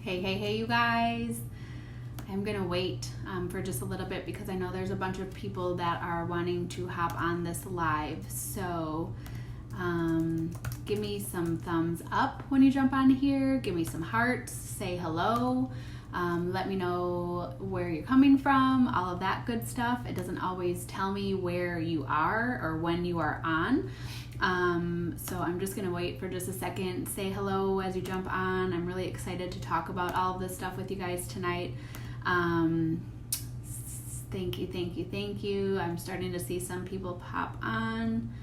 Hey, you guys. I'm going to wait for just a little bit because I know there's a bunch of people that are wanting to hop on this live. So give me some thumbs up when you jump on here. Give me some hearts. Say hello. Let me know where you're coming from, all of that good stuff. It doesn't always tell me where you are or when you are on. So I'm just going to wait for just a second. Say hello as you jump on. I'm really excited to talk about all of this stuff with you guys tonight. Thank you. I'm starting to see some people pop on.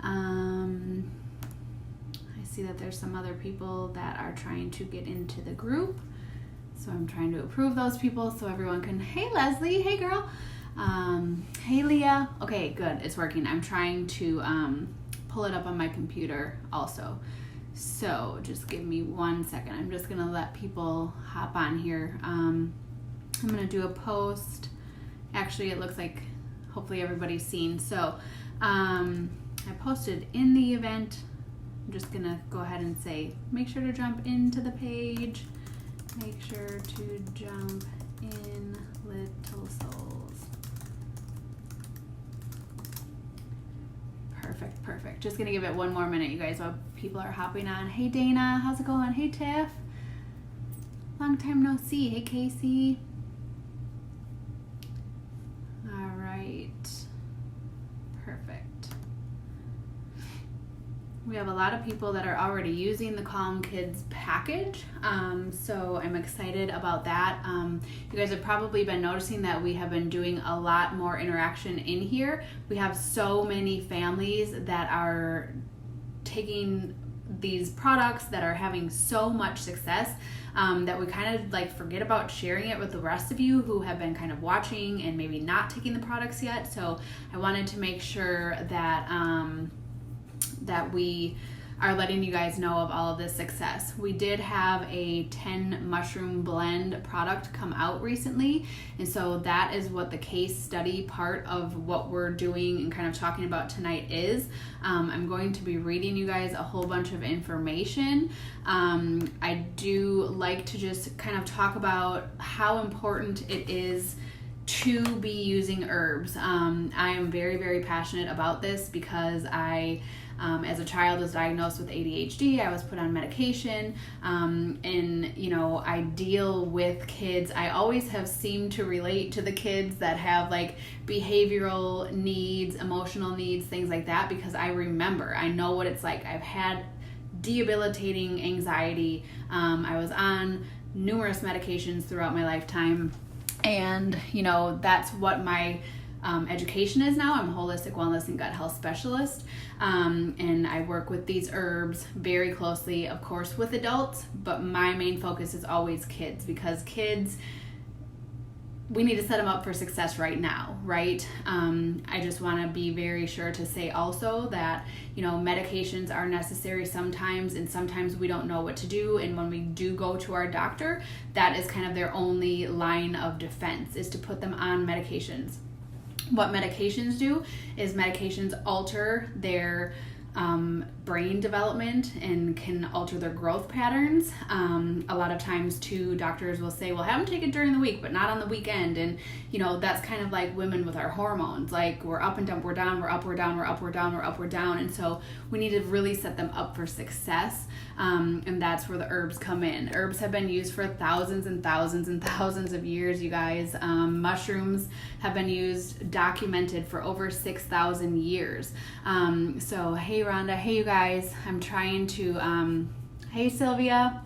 I see that there's some other people that are trying to get into the group. So I'm trying to approve those people so everyone can, hey Leslie, hey girl. Hey Leah. Okay, good, it's working. I'm trying to pull it up on my computer also. So just give me 1 second. I'm just gonna let people hop on here. I'm gonna do a post. Actually, it looks like hopefully everybody's seen. So I posted in the event. I'm just gonna go ahead and say, make sure to jump into the page. Make sure to jump in, little souls. Perfect. Just gonna give it one more minute, you guys, while people are hopping on. Hey Dana, how's it going? Hey Tiff. Long time no see. Hey Casey. All right. Perfect. We have a lot of people that are already using the Calm Kids package, so I'm excited about that. You guys have probably been noticing that we have been doing a lot more interaction in here. We have so many families that are taking these products that are having so much success that we kind of like forget about sharing it with the rest of you who have been kind of watching and maybe not taking the products yet. So I wanted to make sure that that we are letting you guys know of all of this success. We did have a 10 mushroom blend product come out recently, and so that is what the case study part of what we're doing and kind of talking about tonight is. I'm going to be reading you guys a whole bunch of information. I do like to just kind of talk about how important it is to be using herbs. I am very, very passionate about this because I as a child was diagnosed with ADHD. I was put on medication, and I deal with kids. I always have seemed to relate to the kids that have like behavioral needs, emotional needs, things like that, because I know what it's like. I've had debilitating anxiety. I was on numerous medications throughout my lifetime, and that's what my education is now. I'm a holistic wellness and gut health specialist, and I work with these herbs very closely, of course, with adults, but my main focus is always kids, because kids, we need to set them up for success right now, right? I just want to be very sure to say also that, medications are necessary sometimes, and sometimes we don't know what to do. And when we do go to our doctor, that is kind of their only line of defense, is to put them on medications. What medications do is medications alter their brain development and can alter their growth patterns. A lot of times too, doctors will say, well, have them take it during the week, but not on the weekend. And that's kind of like women with our hormones. Like, we're up and down, we're down, we're up, we're down, we're up, we're down, we're up, we're down. And so we need to really set them up for success. And that's where the herbs come in. Herbs have been used for thousands and thousands and thousands of years, you guys. Mushrooms have been used, documented for over 6,000 years. So hey Rhonda, hey you guys. I'm trying to, hey Sylvia.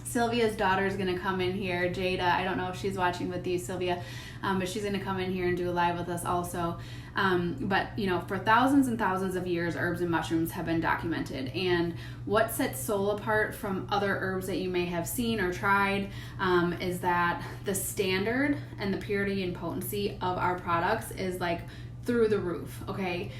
Sylvia's daughter is going to come in here. Jada, I don't know if she's watching with you, Sylvia, but she's going to come in here and do a live with us also. But for thousands and thousands of years, herbs and mushrooms have been documented. And what sets Soul apart from other herbs that you may have seen or tried is that the standard and the purity and potency of our products is like through the roof, okay?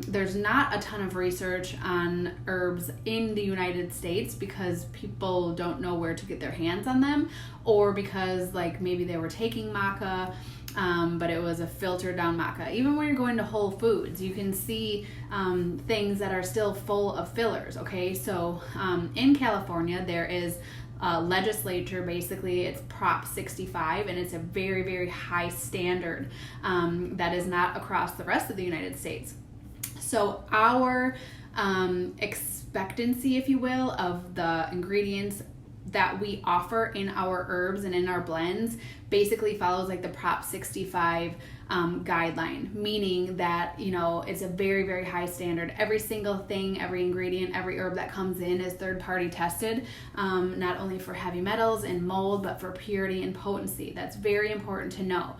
There's not a ton of research on herbs in the United States because people don't know where to get their hands on them, or because like maybe they were taking maca but it was a filtered down maca. Even when you're going to Whole Foods, you can see things that are still full of fillers, okay? So in California, there is legislature, basically it's Prop 65, and it's a very, very high standard that is not across the rest of the United States. So our expectancy, if you will, of the ingredients that we offer in our herbs and in our blends basically follows like the Prop 65 guideline, meaning that, you know, it's a very, very high standard. Every single thing, every ingredient, every herb that comes in is third-party tested, not only for heavy metals and mold, but for purity and potency. That's very important to know.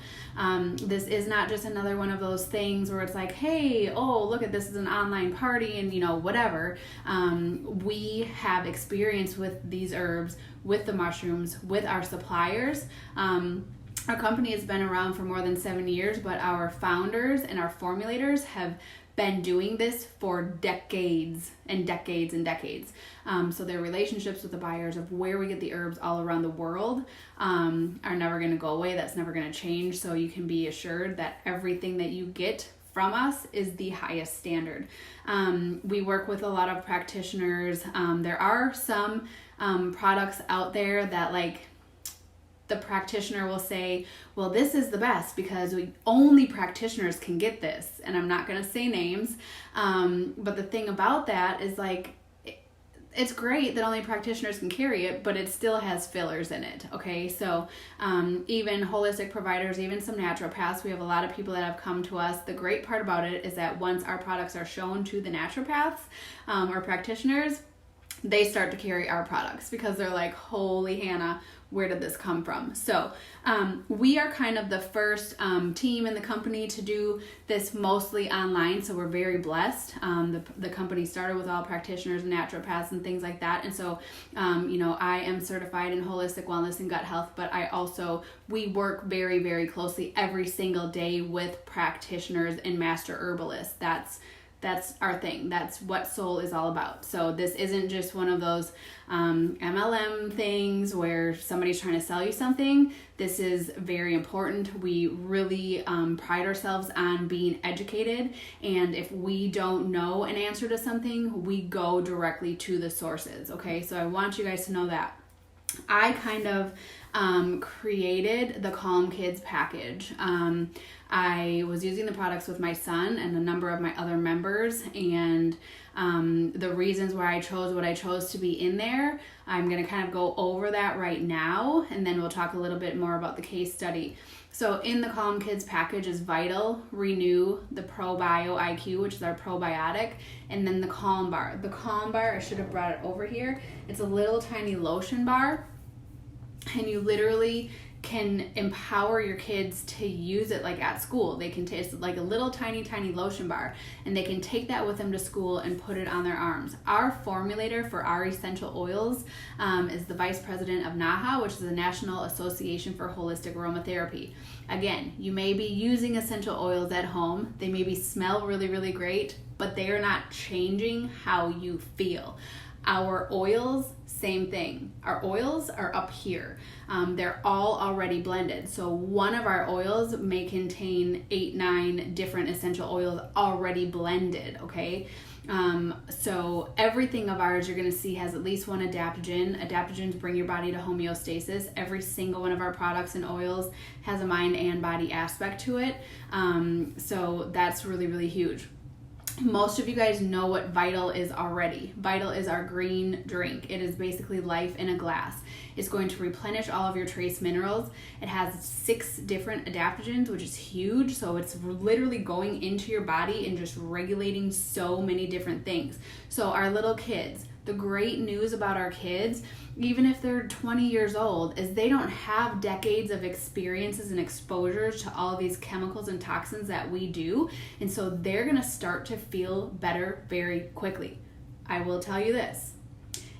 This is not just another one of those things where it's like, hey, oh, look at this is an online party and, you know, whatever. We have experience with these herbs, with the mushrooms, with our suppliers. Our company has been around for more than 7 years, but our founders and our formulators have been doing this for decades and decades and decades. So their relationships with the buyers of where we get the herbs all around the world are never going to go away. That's never going to change. So you can be assured that everything that you get from us is the highest standard. We work with a lot of practitioners. There are some products out there that like the practitioner will say, well, this is the best because only practitioners can get this. And I'm not going to say names. But the thing about that is like, it's great that only practitioners can carry it, but it still has fillers in it. Okay. So, even holistic providers, even some naturopaths, we have a lot of people that have come to us. The great part about it is that once our products are shown to the naturopaths, or practitioners, they start to carry our products because they're like, holy Hannah, where did this come from? So we are kind of the first team in the company to do this mostly online. So we're very blessed. The company started with all practitioners and naturopaths and things like that. And so, you know, I am certified in holistic wellness and gut health, but we work very, very closely every single day with practitioners and master herbalists. That's our thing. That's what Soul is all about. So this isn't just one of those MLM things where somebody's trying to sell you something. This is very important. We really pride ourselves on being educated. And if we don't know an answer to something, we go directly to the sources. Okay, so I want you guys to know that. I kind of created the Calm Kids package. I was using the products with my son and a number of my other members, and the reasons why I chose what I chose to be in there, I'm going to kind of go over that right now, and then we'll talk a little bit more about the case study. So in the Calm Kids package is Vital, Renew, the ProBio IQ, which is our probiotic, and then the Calm Bar. The Calm Bar, I should have brought it over here. It's a little tiny lotion bar, and you literally can empower your kids to use it like at school. They can taste like a little tiny lotion bar, and they can take that with them to school and put it on their arms. Our formulator for our essential oils is the vice president of NAHA, which is the National Association for Holistic Aromatherapy. Again, you may be using essential oils at home. They maybe smell really, really great, but they are not changing how you feel. Our oils, same thing. Our oils are up here. They're all already blended. So one of our oils may contain 8-9 different essential oils already blended, okay? So everything of ours you're going to see has at least one adaptogen. Adaptogens bring your body to homeostasis. Every single one of our products and oils has a mind and body aspect to it. So that's really, really huge. Most of you guys know what Vital is already. Vital is our green drink. It is basically life in a glass. It's going to replenish all of your trace minerals. It has 6 different adaptogens, which is huge. So it's literally going into your body and just regulating so many different things. So our little kids, the great news about our kids, even if they're 20 years old, is they don't have decades of experiences and exposures to all of these chemicals and toxins that we do. And so they're going to start to feel better very quickly. I will tell you this.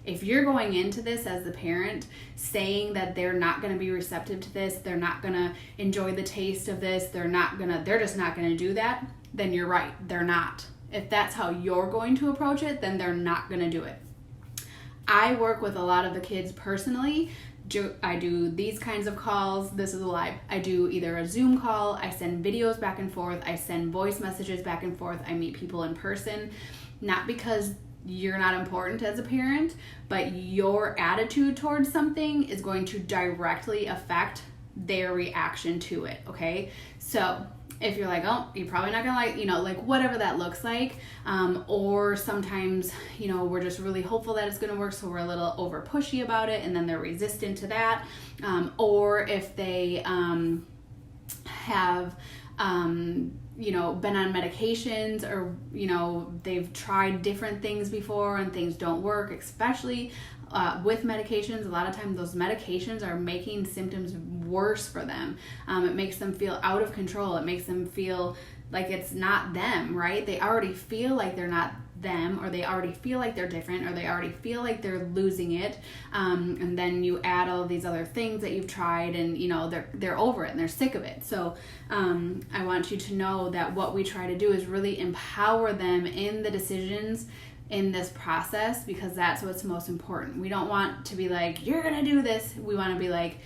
If you're going into this as the parent saying that they're not going to be receptive to this, they're not going to enjoy the taste of this, they're just not going to do that, then you're right. They're not. If that's how you're going to approach it, then they're not going to do it. I work with a lot of the kids personally. I do these kinds of calls. This is live. I do either a Zoom call, I send videos back and forth, I send voice messages back and forth, I meet people in person, not because you're not important as a parent, but your attitude towards something is going to directly affect their reaction to it, okay? So if you're like, oh, you're probably not gonna like, whatever that looks like, or sometimes, we're just really hopeful that it's gonna work, so we're a little over pushy about it, and then they're resistant to that, or if they have been on medications, or they've tried different things before and things don't work, especially with medications. A lot of times those medications are making symptoms worse for them. It makes them feel out of control. It makes them feel like it's not them, right? They already feel like they're not them, or they already feel like they're different, or they already feel like they're losing it, and then you add all of these other things that you've tried, and they're over it and they're sick of it. So I want you to know that what we try to do is really empower them in the decisions in this process, because that's what's most important. We don't want to be like, you're gonna do this. We want to be like,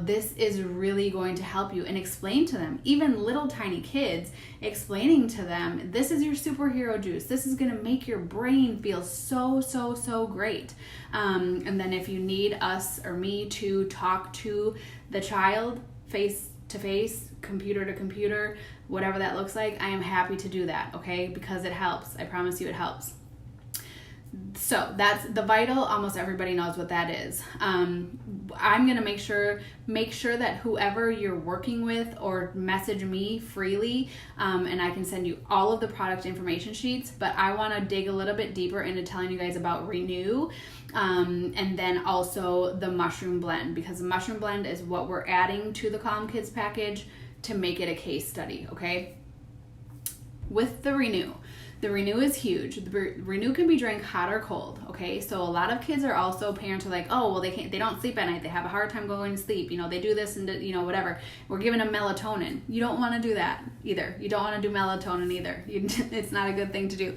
this is really going to help you, and explain to them, even little tiny kids, explaining to them, this is your superhero juice. This is going to make your brain feel so, so, so great. And then if you need us or me to talk to the child face to face, computer to computer, whatever that looks like, I am happy to do that, okay? Because it helps. I promise you it helps. So that's the vital. Almost everybody knows what that is. I'm going to make sure that whoever you're working with, or message me freely, and I can send you all of the product information sheets, but I want to dig a little bit deeper into telling you guys about Renew, and then also the mushroom blend, because the mushroom blend is what we're adding to the Calm Kids package to make it a case study, okay? With the Renew is huge. The Renew can be drank hot or cold, okay? So a lot of kids are also, parents are like, oh, well, they don't sleep at night. They have a hard time going to sleep. They do this and, whatever. We're giving them melatonin. You don't want to do that either. You don't want to do melatonin either. It's not a good thing to do.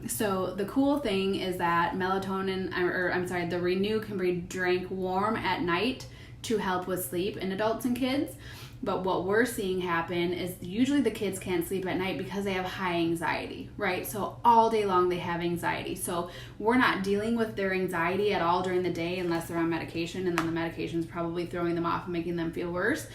So the cool thing is that the Renew can be drank warm at night to help with sleep in adults and kids. But what we're seeing happen is usually the kids can't sleep at night because they have high anxiety, right? So all day long they have anxiety. So we're not dealing with their anxiety at all during the day unless they're on medication, and then the medication's probably throwing them off and making them feel worse.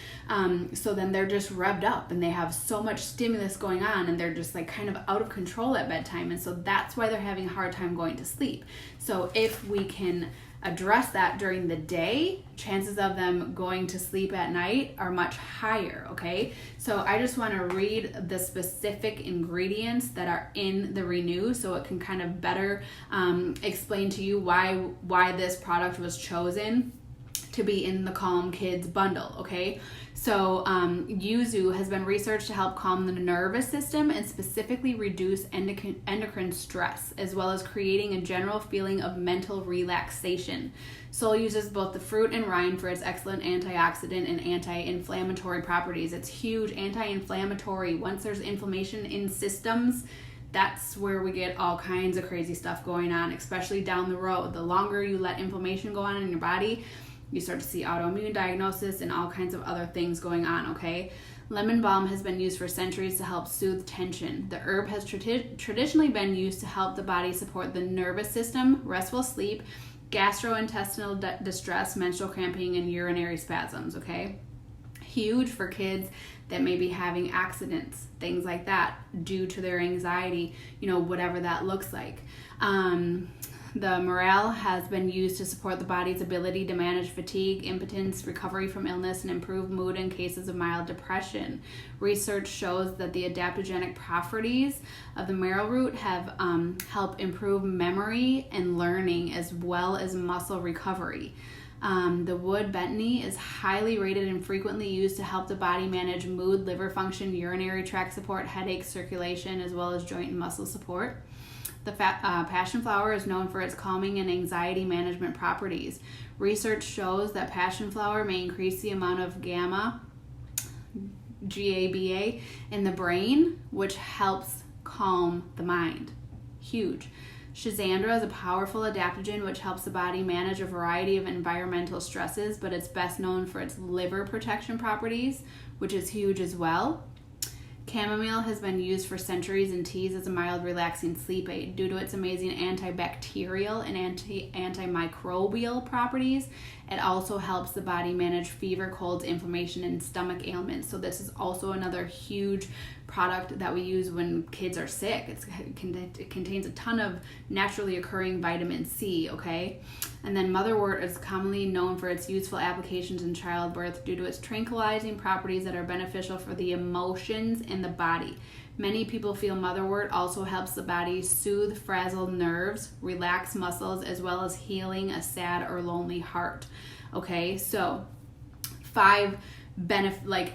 So then they're just revved up and they have so much stimulus going on, and they're just like kind of out of control at bedtime. And so that's why they're having a hard time going to sleep. So if we can address that during the day, chances of them going to sleep at night are much higher, okay? So I just want to read the specific ingredients that are in the Renew, so it can kind of better explain to you why this product was chosen to be in the Calm Kids bundle, okay? So yuzu has been researched to help calm the nervous system and specifically reduce endocrine stress, as well as creating a general feeling of mental relaxation. Sol uses both the fruit and rind for its excellent antioxidant and anti-inflammatory properties. It's huge anti-inflammatory. Once there's inflammation in systems, that's where we get all kinds of crazy stuff going on, especially down the road. The longer you let inflammation go on in your body, you start to see autoimmune diagnosis and all kinds of other things going on, okay? Lemon balm has been used for centuries to help soothe tension. The herb has traditionally been used to help the body support the nervous system, restful sleep, gastrointestinal distress, menstrual cramping, and urinary spasms, okay? Huge for kids that may be having accidents, things like that, due to their anxiety, whatever that looks like. The morale has been used to support the body's ability to manage fatigue, impotence, recovery from illness, and improve mood in cases of mild depression. Research shows that the adaptogenic properties of the marrow root have helped improve memory and learning, as well as muscle recovery. The wood betony is highly rated and frequently used to help the body manage mood, liver function, urinary tract support, headache, circulation, as well as joint and muscle support. The passion flower is known for its calming and anxiety management properties. Research shows that passion flower may increase the amount of GABA in the brain, which helps calm the mind. Huge. Schizandra is a powerful adaptogen which helps the body manage a variety of environmental stresses, but it's best known for its liver protection properties, which is huge as well. Chamomile has been used for centuries in teas as a mild, relaxing sleep aid. Due to its amazing antibacterial and antimicrobial properties, it also helps the body manage fever, colds, inflammation, and stomach ailments. So this is also another huge product that we use when kids are sick. It contains a ton of naturally occurring vitamin C, okay? And then motherwort is commonly known for its useful applications in childbirth due to its tranquilizing properties that are beneficial for the emotions in the body. Many people feel motherwort also helps the body soothe frazzled nerves, relax muscles, as well as healing a sad or lonely heart. Okay, so 5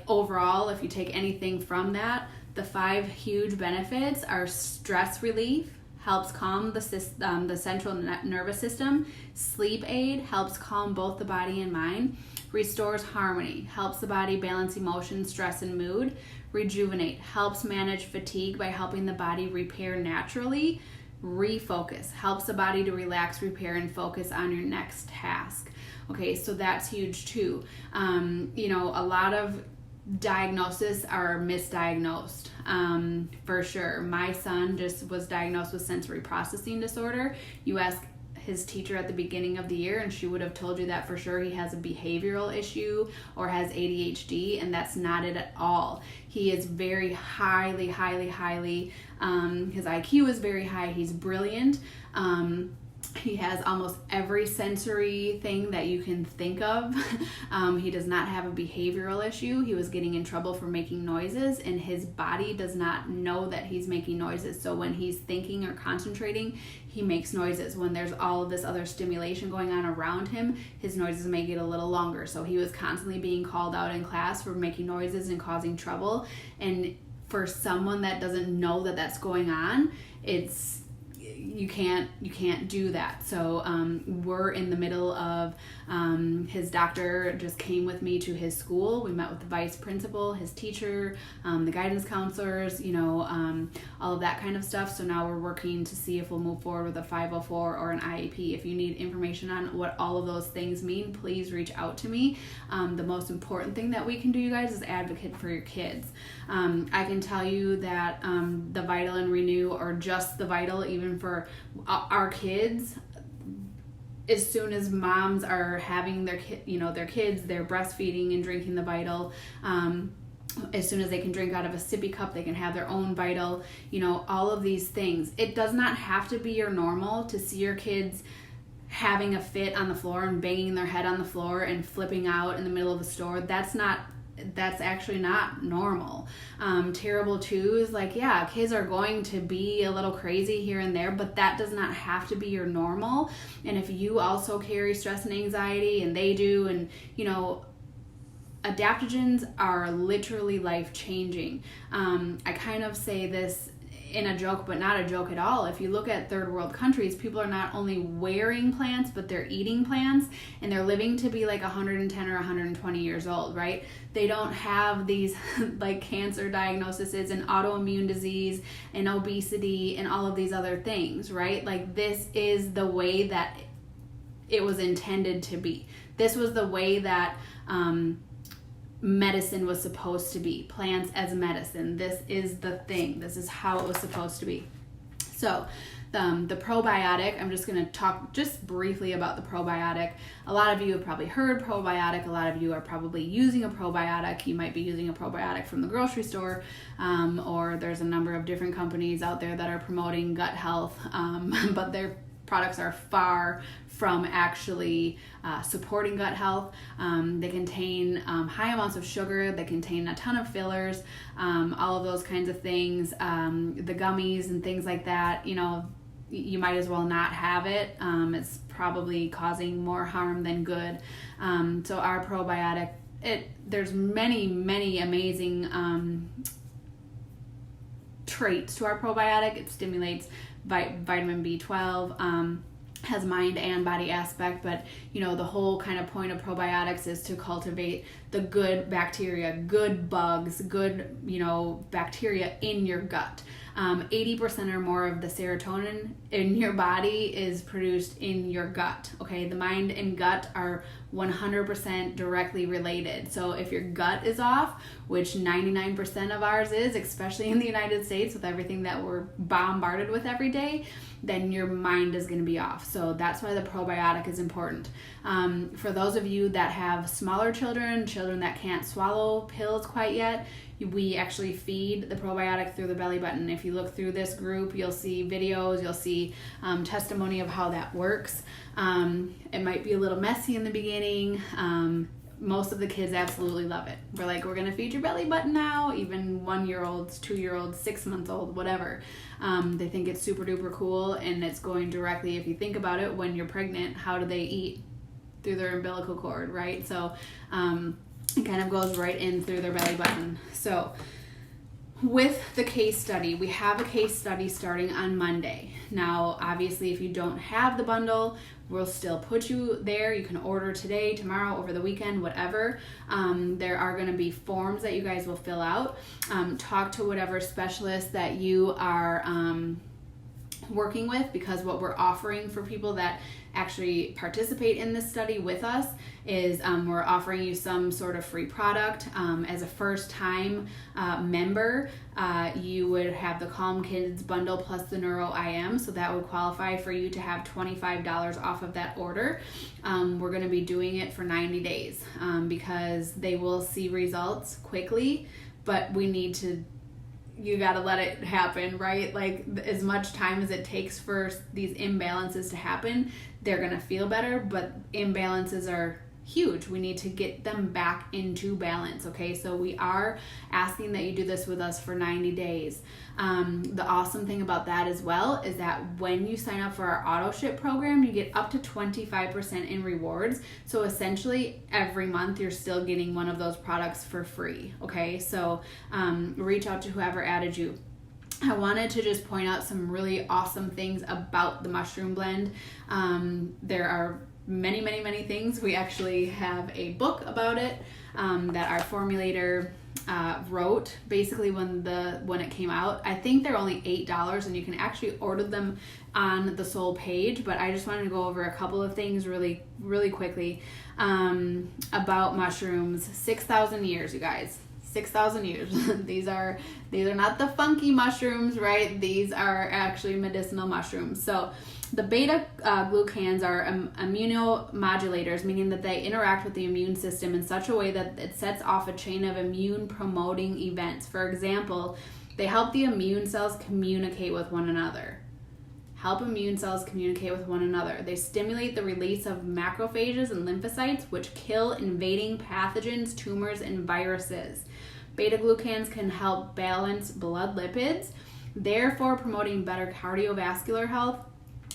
overall, if you take anything from that, the 5 huge benefits are stress relief, helps calm the central nervous system. Sleep aid helps calm both the body and mind. Restores harmony, helps the body balance emotion, stress, and mood. Rejuvenate, helps manage fatigue by helping the body repair naturally. Refocus, helps the body to relax, repair, and focus on your next task. Okay, so that's huge too. A lot of diagnoses are misdiagnosed, for sure. My son just was diagnosed with sensory processing disorder. You ask his teacher at the beginning of the year and she would have told you that for sure he has a behavioral issue or has ADHD, and that's not it at all. He is very highly, his IQ is very high. He's brilliant. He has almost every sensory thing that you can think of. He does not have a behavioral issue. He was getting in trouble for making noises, and his body does not know that he's making noises. So when he's thinking or concentrating, he makes noises. When there's all of this other stimulation going on around him, his noises may get a little longer. So he was constantly being called out in class for making noises and causing trouble. And for someone that doesn't know that that's going on, you can't do that. So we're in the middle of his doctor just came with me to his school. We met with the vice principal, his teacher, the guidance counselors, all of that kind of stuff. So now we're working to see if we'll move forward with a 504 or an IEP. If you need information on what all of those things mean, please reach out to me. The most important thing that we can do, you guys, is advocate for your kids. I can tell you that the Vital and Renew, or just the Vital, even for our kids, as soon as moms are having their kids, they're breastfeeding and drinking the Vital. As soon as they can drink out of a sippy cup, they can have their own Vital. All of these things. It does not have to be your normal to see your kids having a fit on the floor and banging their head on the floor and flipping out in the middle of a store. That's actually not normal. Terrible twos, kids are going to be a little crazy here and there, but that does not have to be your normal. And if you also carry stress and anxiety, and they do, and adaptogens are literally life-changing. I kind of say this in a joke, but not a joke at all. If you look at third world countries, people are not only wearing plants, but they're eating plants, and they're living to be 110 or 120 years old, right? They don't have these cancer diagnoses and autoimmune disease and obesity and all of these other things, right? This is the way that it was intended to be. This was the way that medicine was supposed to be. Plants as medicine. This is the thing. This is how it was supposed to be. So the probiotic, I'm just going to talk just briefly about the probiotic. A lot of you have probably heard probiotic. A lot of you are probably using a probiotic. You might be using a probiotic from the grocery store, or there's a number of different companies out there that are promoting gut health, but their products are far from actually supporting gut health. They contain high amounts of sugar. They contain a ton of fillers, all of those kinds of things. The gummies and things like that, you might as well not have it. It's probably causing more harm than good. So our probiotic, there's many amazing traits to our probiotic. It stimulates vitamin B12, has mind and body aspect, but the whole kind of point of probiotics is to cultivate the good bacteria, good bugs, good bacteria in your gut. 80% or more of the serotonin in your body is produced in your gut. Okay, the mind and gut are 100% directly related. So if your gut is off, which 99% of ours is, especially in the United States with everything that we're bombarded with every day, then your mind is going to be off. So that's why the probiotic is important. For those of you that have smaller children that can't swallow pills quite yet, we actually feed the probiotic through the belly button. If you look through this group, you'll see videos, you'll see testimony of how that works. It might be a little messy in the beginning. Most of the kids absolutely love it. We're like, we're going to feed your belly button now, even 1-year-olds, 2-year-olds, 6-month-old, whatever. They think it's super duper cool, and it's going directly, if you think about it, when you're pregnant, how do they eat? Through their umbilical cord, right? So it kind of goes right in through their belly button. So with the case study, we have a case study starting on Monday. Now, obviously, if you don't have the bundle, we'll still put you there. You can order today, tomorrow, over the weekend, whatever. There are going to be forms that you guys will fill out. Talk to whatever specialist that you are working with, because what we're offering for people that actually participate in this study with us is we're offering you some sort of free product. As a first time member, you would have the Calm Kids bundle plus the Neuro IM, so that would qualify for you to have $25 off of that order. We're going to be doing it for 90 days because they will see results quickly, but you got to let it happen, right? Like, as much time as it takes for these imbalances to happen, they're going to feel better, but imbalances are huge. We need to get them back into balance, okay? So we are asking that you do this with us for 90 days. The awesome thing about that as well is that when you sign up for our auto ship program, you get up to 25% in rewards. So essentially every month you're still getting one of those products for free, okay? So reach out to whoever added you. I wanted to just point out some really awesome things about the mushroom blend. There are many, many, many things. We actually have a book about it that our formulator wrote basically when it came out. I think they're only $8 and you can actually order them on the Soul page, but I just wanted to go over a couple of things really, really quickly about mushrooms. 6,000 years, you guys. 6,000 years. These are not the funky mushrooms, right? These are actually medicinal mushrooms. So the beta glucans are immunomodulators, meaning that they interact with the immune system in such a way that it sets off a chain of immune promoting events. For example, they help the immune cells communicate with one another. They stimulate the release of macrophages and lymphocytes, which kill invading pathogens, tumors, and viruses. Beta-glucans can help balance blood lipids, therefore promoting better cardiovascular health,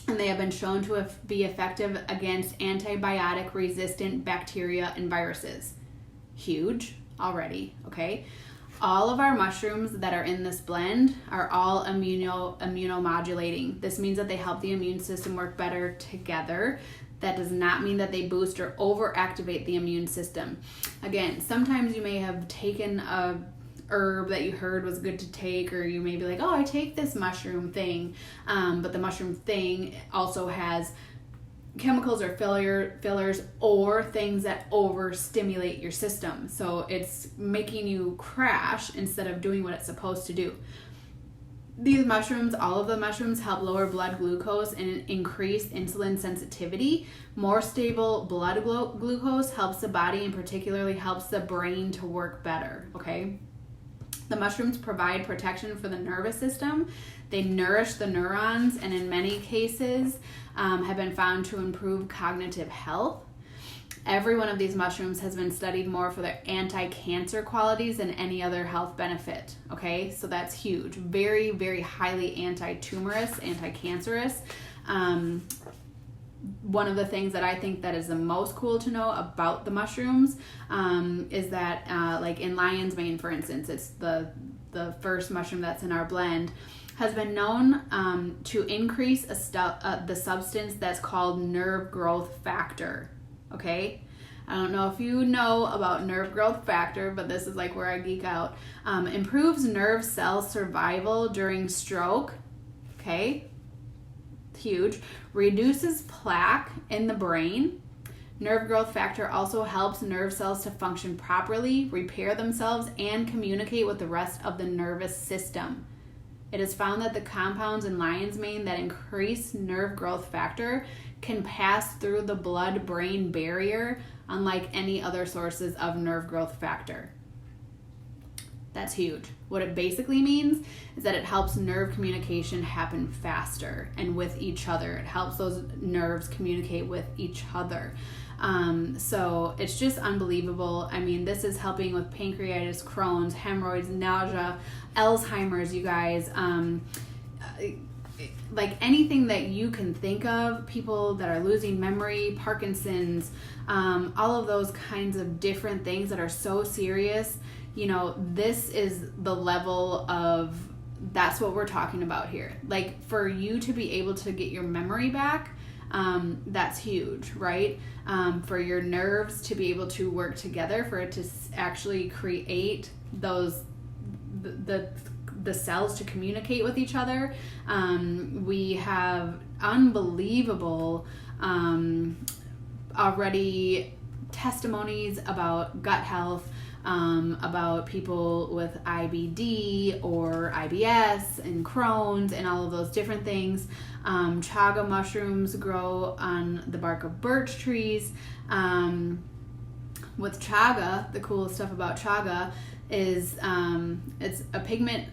and they have been shown to be effective against antibiotic-resistant bacteria and viruses. Huge already, okay? All of our mushrooms that are in this blend are all immunomodulating. This means that they help the immune system work better together. That does not mean that they boost or overactivate the immune system. Again, sometimes you may have taken a herb that you heard was good to take, or you may be like, oh, I take this mushroom thing, but the mushroom thing also has chemicals or fillers or things that overstimulate your system. So it's making you crash instead of doing what it's supposed to do. These mushrooms, all of the mushrooms, help lower blood glucose and increase insulin sensitivity. More stable blood glucose helps the body and particularly helps the brain to work better, okay? The mushrooms provide protection for the nervous system. They nourish the neurons and in many cases have been found to improve cognitive health. Every one of these mushrooms has been studied more for their anti-cancer qualities than any other health benefit, okay? So that's huge. Very, very highly anti-tumorous, anti-cancerous. One of the things that I think that is the most cool to know about the mushrooms is that like in lion's mane, for instance, it's the first mushroom that's in our blend, has been known to increase the substance that's called nerve growth factor. Okay, I don't know if you know about nerve growth factor, but this is like where I geek out. Improves nerve cell survival during stroke. Okay, huge. Reduces plaque in the brain. Nerve growth factor also helps nerve cells to function properly, repair themselves, and communicate with the rest of the nervous system. It is found that the compounds in lion's mane that increase nerve growth factor can pass through the blood-brain barrier, unlike any other sources of nerve growth factor. That's huge. What it basically means is that it helps nerve communication happen faster and with each other. It helps those nerves communicate with each other. So it's just unbelievable. I mean, this is helping with pancreatitis, Crohn's, hemorrhoids, nausea, Alzheimer's, you guys. Like anything that you can think of, people that are losing memory, Parkinson's, all of those kinds of different things that are so serious. You know, this is the level of, that's what we're talking about here. Like, for you to be able to get your memory back, that's huge, right? For your nerves to be able to work together, for it to actually create those, the cells to communicate with each other. We have unbelievable already testimonies about gut health, about people with IBD or IBS and Crohn's and all of those different things. Chaga mushrooms grow on the bark of birch trees. With chaga, the coolest stuff about chaga is it's a pigment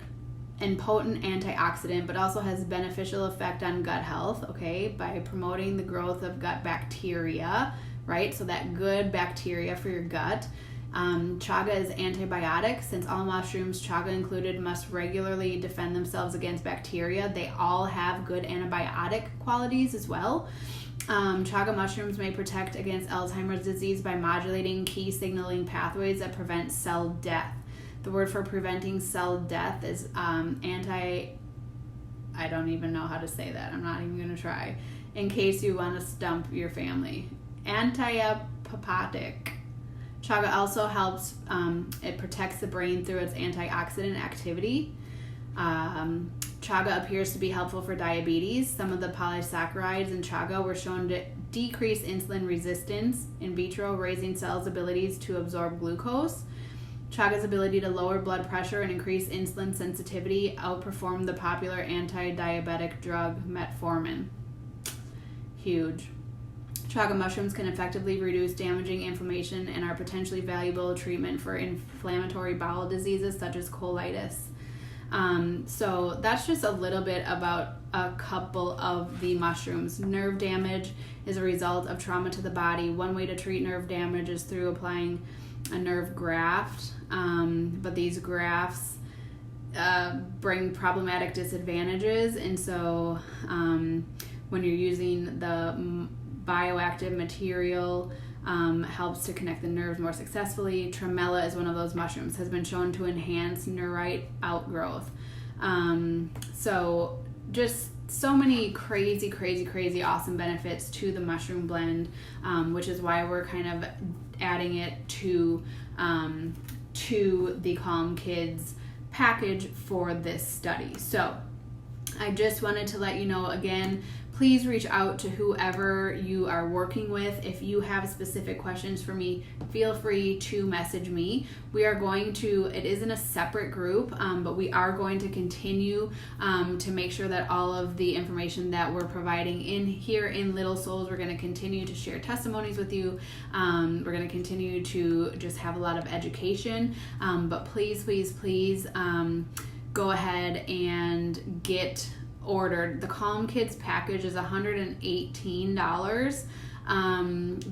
and potent antioxidant, but also has beneficial effect on gut health, okay, by promoting the growth of gut bacteria, right? So that good bacteria for your gut. Chaga is antibiotic. Since all mushrooms, chaga included, must regularly defend themselves against bacteria, they all have good antibiotic qualities as well. Chaga mushrooms may protect against Alzheimer's disease by modulating key signaling pathways that prevent cell death. The word for preventing cell death is I don't even know how to say that. I'm not even going to try. In case you want to stump your family. Anti-apoptotic. Chaga also helps, it protects the brain through its antioxidant activity. Chaga appears to be helpful for diabetes. Some of the polysaccharides in chaga were shown to decrease insulin resistance in vitro, raising cells' abilities to absorb glucose. Chaga's ability to lower blood pressure and increase insulin sensitivity outperformed the popular anti-diabetic drug metformin. Huge. Chaga mushrooms can effectively reduce damaging inflammation and are potentially valuable treatment for inflammatory bowel diseases such as colitis. So that's just a little bit about a couple of the mushrooms. Nerve damage is a result of trauma to the body. One way to treat nerve damage is through applying a nerve graft, but these grafts bring problematic disadvantages, and so when you're using the bioactive material, helps to connect the nerves more successfully. Tremella is one of those mushrooms, has been shown to enhance neurite outgrowth. So just so many crazy awesome benefits to the mushroom blend, which is why we're kind of adding it to the Calm Kids package for this study. So I just wanted to let you know again, please reach out to whoever you are working with. If you have specific questions for me, feel free to message me. We are going to, it is in a separate group, but we are going to continue to make sure that all of the information that we're providing in here in Little Souls, we're going to continue to share testimonies with you. We're going to continue to just have a lot of education, but please go ahead and get ordered. The Calm Kids package is $118.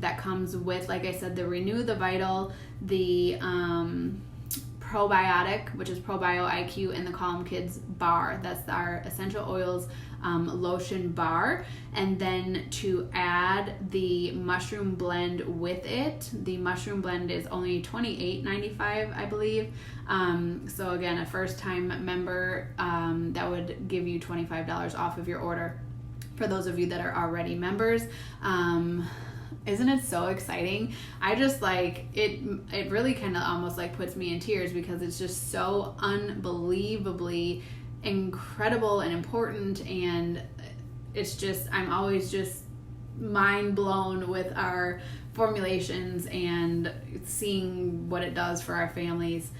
That comes with, like I said, the Renew, the Vital, the probiotic, which is Probio IQ, and the Calm Kids bar. That's our essential oils lotion bar. And then to add the mushroom blend with it, the mushroom blend is only $28.95, I believe. So again, a first time member, that would give you $25 off of your order for those of you that are already members. Isn't it so exciting? I just like it really kind of almost like puts me in tears because it's just so unbelievably incredible and important, and it's just, I'm always just mind blown with our formulations and seeing what it does for our families.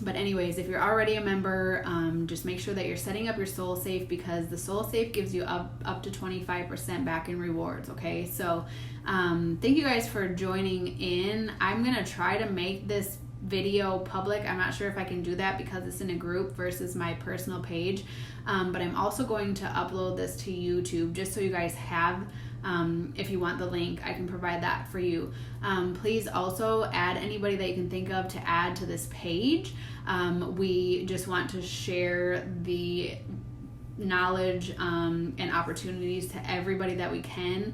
But anyways, if you're already a member, just make sure that you're setting up your Soul Safe, because the Soul Safe gives you up to 25% back in rewards, okay? So thank you guys for joining in. I'm going to try to make this video public. I'm not sure if I can do that because it's in a group versus my personal page, but I'm also going to upload this to YouTube just so you guys have, if you want the link, I can provide that for you. Please also add anybody that you can think of to add to this page. We just want to share the knowledge and opportunities to everybody that we can.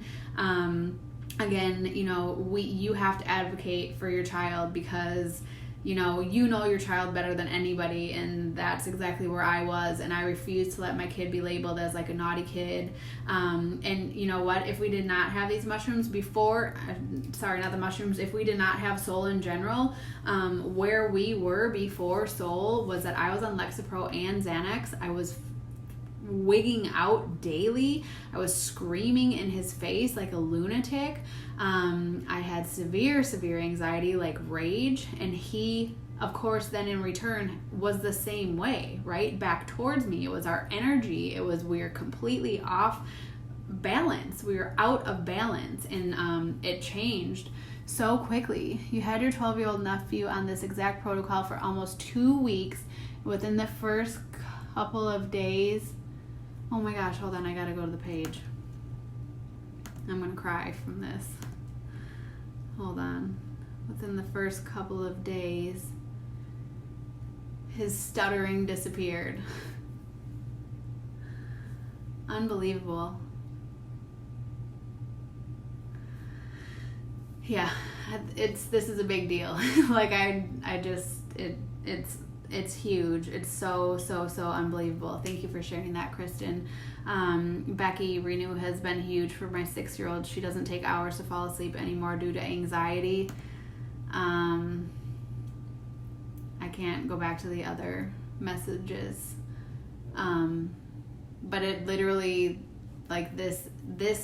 Again, you have to advocate for your child, because you know your child better than anybody, and that's exactly where I was, and I refused to let my kid be labeled as like a naughty kid. And you know what, if we did not have these mushrooms before, not the mushrooms, if we did not have Soul in general, where we were before Soul was that I was on Lexapro and Xanax. I was wigging out daily. I was screaming in his face like a lunatic. I had severe anxiety, like rage, and he, of course, then in return was the same way, right? Back towards me. It was our energy. We were completely off balance. We were out of balance, and it changed so quickly. You had your 12-year-old nephew on this exact protocol for almost 2 weeks. Within the first couple of days, oh my gosh, hold on, I gotta go to the page. I'm gonna cry from this. Hold on. Within the first couple of days, his stuttering disappeared. Unbelievable. Yeah, this is a big deal. Like it's huge. It's so unbelievable. Thank you for sharing that, Kristen. Becky, Renew has been huge for my 6-year-old. She doesn't take hours to fall asleep anymore due to anxiety. I can't go back to the other messages. But it literally, like this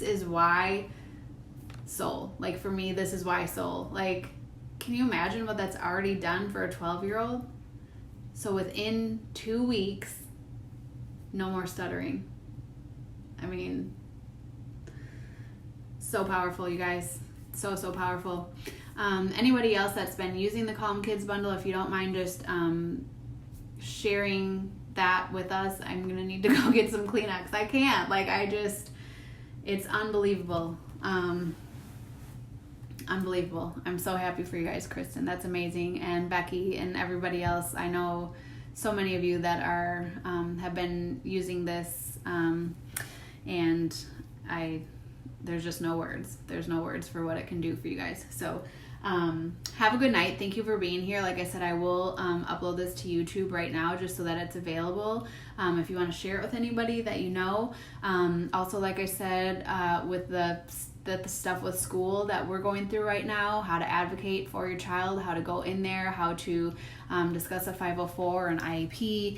is why Soul. Like for me, this is why Soul. Like, can you imagine what that's already done for a 12-year-old? So within 2 weeks, no more stuttering. I mean, so powerful, you guys. So powerful. Anybody else that's been using the Calm Kids bundle, if you don't mind just sharing that with us, I'm going to need to go get some Kleenex. I can't. It's unbelievable. Unbelievable. I'm so happy for you guys, Kristen. That's amazing. And Becky and everybody else. I know so many of you that are have been using this, and there's just no words. There's no words for what it can do for you guys. So have a good night. Thank you for being here. Like I said, I will upload this to YouTube right now just so that it's available if you want to share it with anybody that you know. Also, like I said, with the stuff with school that we're going through right now, how to advocate for your child, how to go in there, how to discuss a 504 or an IEP,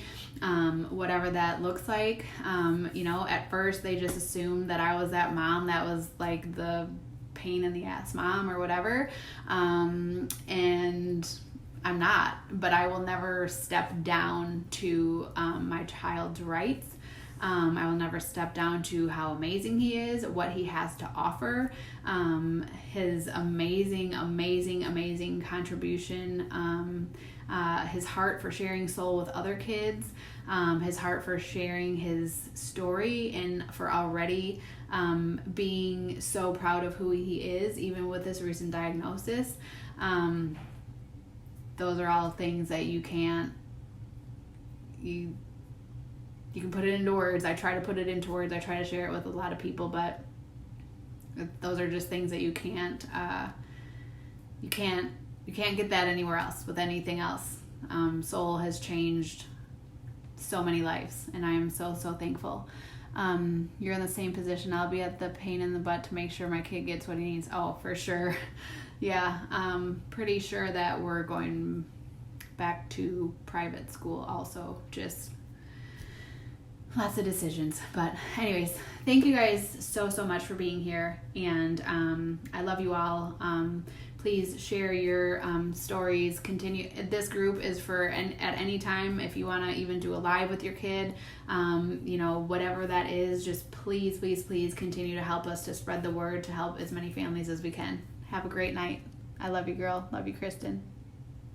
whatever that looks like. At first they just assumed that I was that mom that was like the pain in the ass mom or whatever, and I'm not, but I will never step down to my child's rights. I will never step down to how amazing he is, what he has to offer, his amazing contribution, his heart for sharing Soul with other kids, his heart for sharing his story, and for already being so proud of who he is, even with this recent diagnosis. Those are all things that you can put it into words. I try to put it into words. I try to share it with a lot of people, but those are just things that you can't get that anywhere else with anything else. Soul has changed so many lives, and I am so thankful. you're in the same position. I'll be at the pain in the butt to make sure my kid gets what he needs. Oh, for sure. Yeah, pretty sure that we're going back to private school also. Just lots of decisions. But anyways, thank you guys so much for being here, and I love you all. Please share your stories. Continue. This group is for at any time. If you want to even do a live with your kid, whatever that is, just please continue to help us to spread the word to help as many families as we can. Have a great night. I love you, girl. Love you, Kristen.